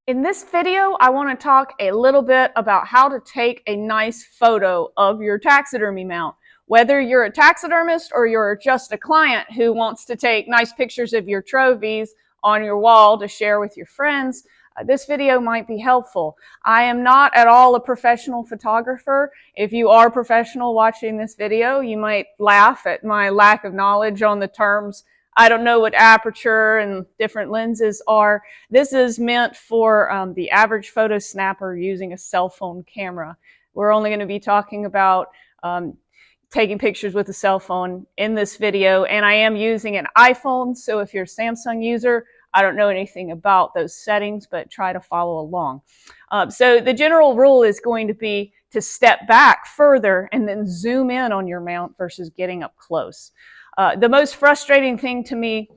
In this video, I want to talk a little bit about how to take a nice photo of your taxidermy mount. Whether you're a taxidermist or you're just a client who wants to take nice pictures of your trophies on your wall to share with your friends, this video might be helpful. I am not at all a professional photographer. If you are professional watching this video, you might laugh at my lack of knowledge on the terms. I don't know what aperture and different lenses are. This is meant for the average photo snapper using a cell phone camera. We're only going to be talking about taking pictures with a cell phone in this video, and I am using an iPhone, so if you're a Samsung user, I don't know anything about those settings, but try to follow along. So the general rule is going to be to step back further and then zoom in on your mount versus getting up close. The most frustrating thing to me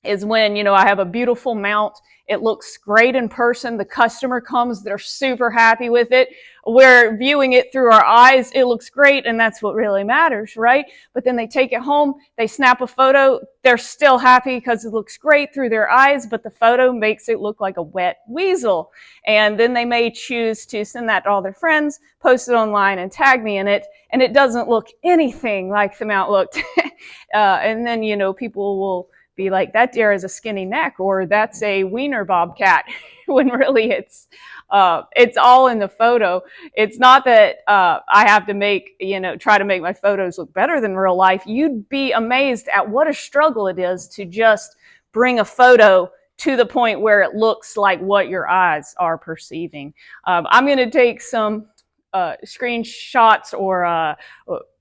is when, I have a beautiful mount. It looks great in person. The customer comes, they're super happy with it. We're viewing it through our eyes. It looks great, and that's what really matters, right? But then they take it home, they snap a photo, they're still happy because it looks great through their eyes, but the photo makes it look like a wet weasel. And then they may choose to send that to all their friends, post it online, and tag me in it, and it doesn't look anything like the mount looked. And then, people will be like, that deer has a skinny neck, or that's a wiener bobcat, when really it's all in the photo. It's not that I have to try to make my photos look better than real life. You'd be amazed at what a struggle it is to just bring a photo to the point where it looks like what your eyes are perceiving. I'm going to take some screenshots, or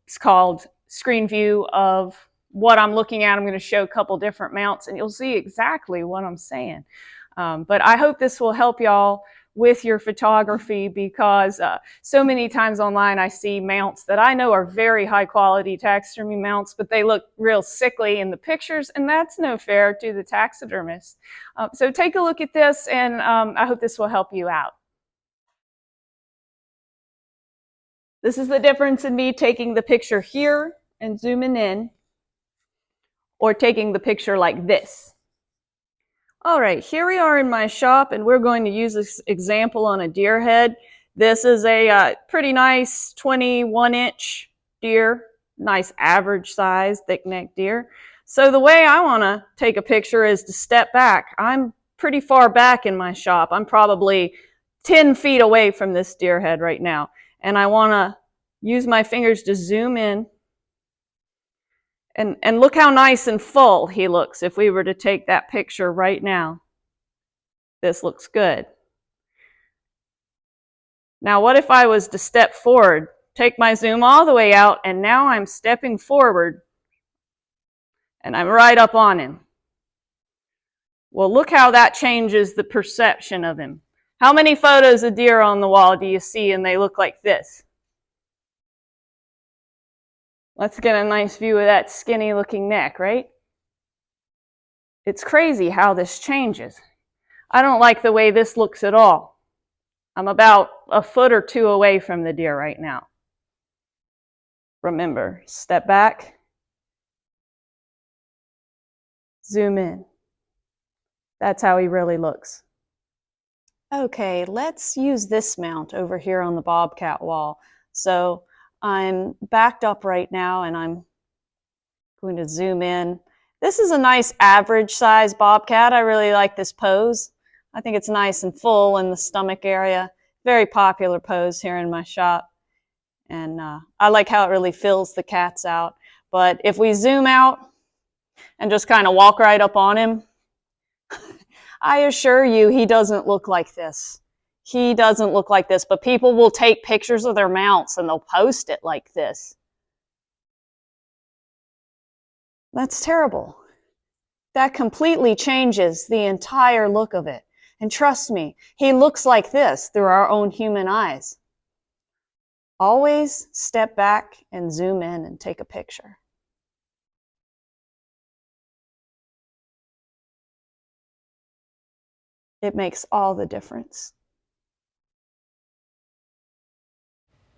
it's called screen view, of what I'm looking at. I'm going to show a couple different mounts, and you'll see exactly what I'm saying. But I hope this will help y'all with your photography, because so many times online I see mounts that I know are very high quality taxidermy mounts, but they look real sickly in the pictures, and that's no fair to the taxidermist. So take a look at this, and I hope this will help you out. This is the difference in me taking the picture here and zooming in, or taking the picture like this. All right, here we are in my shop, and we're going to use this example on a deer head. This is a pretty nice 21-inch deer, nice average size, thick-necked deer. So the way I want to take a picture is to step back. I'm pretty far back in my shop. I'm probably 10 feet away from this deer head right now, and I want to use my fingers to zoom in. And look how nice and full he looks if we were to take that picture right now. This looks good. Now, what if I was to step forward, take my zoom all the way out, and now I'm stepping forward, and I'm right up on him? Well, look how that changes the perception of him. How many photos of deer on the wall do you see and they look like this? Let's get a nice view of that skinny looking neck, right? It's crazy how this changes. I don't like the way this looks at all. I'm about a foot or two away from the deer right now. Remember, step back, zoom in. That's how he really looks. Okay, let's use this mount over here on the bobcat wall. So I'm backed up right now, and I'm going to zoom in. This is a nice average size bobcat. I really like this pose. I think it's nice and full in the stomach area. Very popular pose here in my shop. And I like how it really fills the cats out. But if we zoom out and just kind of walk right up on him, I assure you he doesn't look like this. He doesn't look like this, but people will take pictures of their mounts and they'll post it like this. That's terrible. That completely changes the entire look of it. And trust me, he looks like this through our own human eyes. Always step back and zoom in and take a picture. It makes all the difference.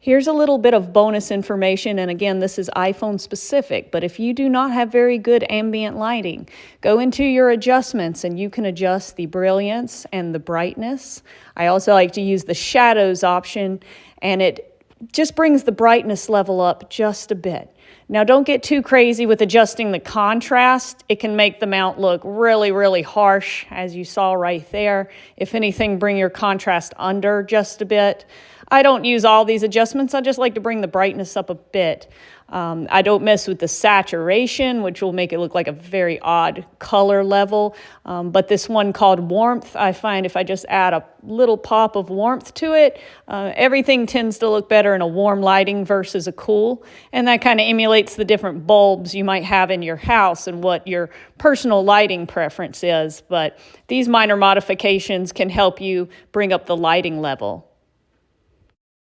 Here's a little bit of bonus information, and again, this is iPhone specific, but if you do not have very good ambient lighting, go into your adjustments and you can adjust the brilliance and the brightness. I also like to use the shadows option, and it just brings the brightness level up just a bit. Now, don't get too crazy with adjusting the contrast. It can make the mount look really, really harsh, as you saw right there. If anything, bring your contrast under just a bit. I don't use all these adjustments. I just like to bring the brightness up a bit. I don't mess with the saturation, which will make it look like a very odd color level. But this one called warmth, I find if I just add a little pop of warmth to it, everything tends to look better in a warm lighting versus a cool. And that kind of emulates the different bulbs you might have in your house and what your personal lighting preference is. But these minor modifications can help you bring up the lighting level.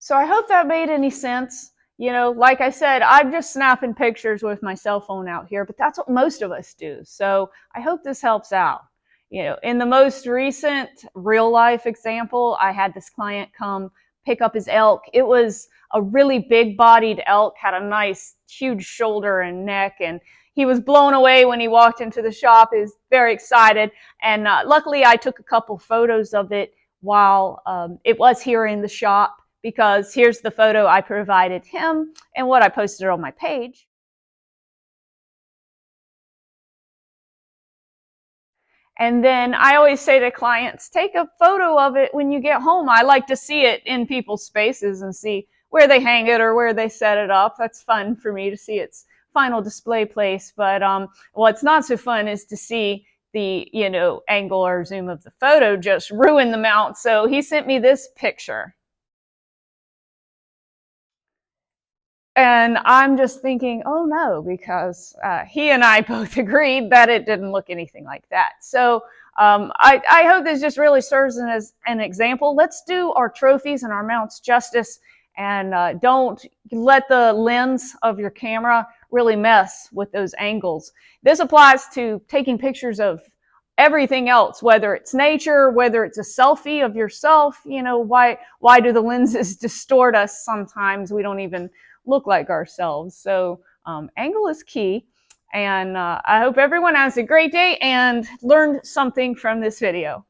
So I hope that made any sense. You know, like I said, I'm just snapping pictures with my cell phone out here, but that's what most of us do. So I hope this helps out. You know, in the most recent real life example, I had this client come pick up his elk. It was a really big bodied elk, had a nice huge shoulder and neck, and he was blown away when he walked into the shop. He was very excited. And luckily I took a couple photos of it while it was here in the shop, because here's the photo I provided him and what I posted on my page. And then I always say to clients, take a photo of it when you get home. I like to see it in people's spaces and see where they hang it or where they set it up. That's fun for me to see its final display place. But what's not so fun is to see the, you know, angle or zoom of the photo just ruin the mount. So he sent me this picture. And I'm just thinking, oh no, because he and I both agreed that it didn't look anything like that. So I hope this just really serves as an example. Let's do our trophies and our mounts justice, and don't let the lens of your camera really mess with those angles. This applies to taking pictures of everything else, whether it's nature, whether it's a selfie of yourself. You know, why do the lenses distort us sometimes? We don't even look like ourselves. So angle is key. And I hope everyone has a great day and learned something from this video.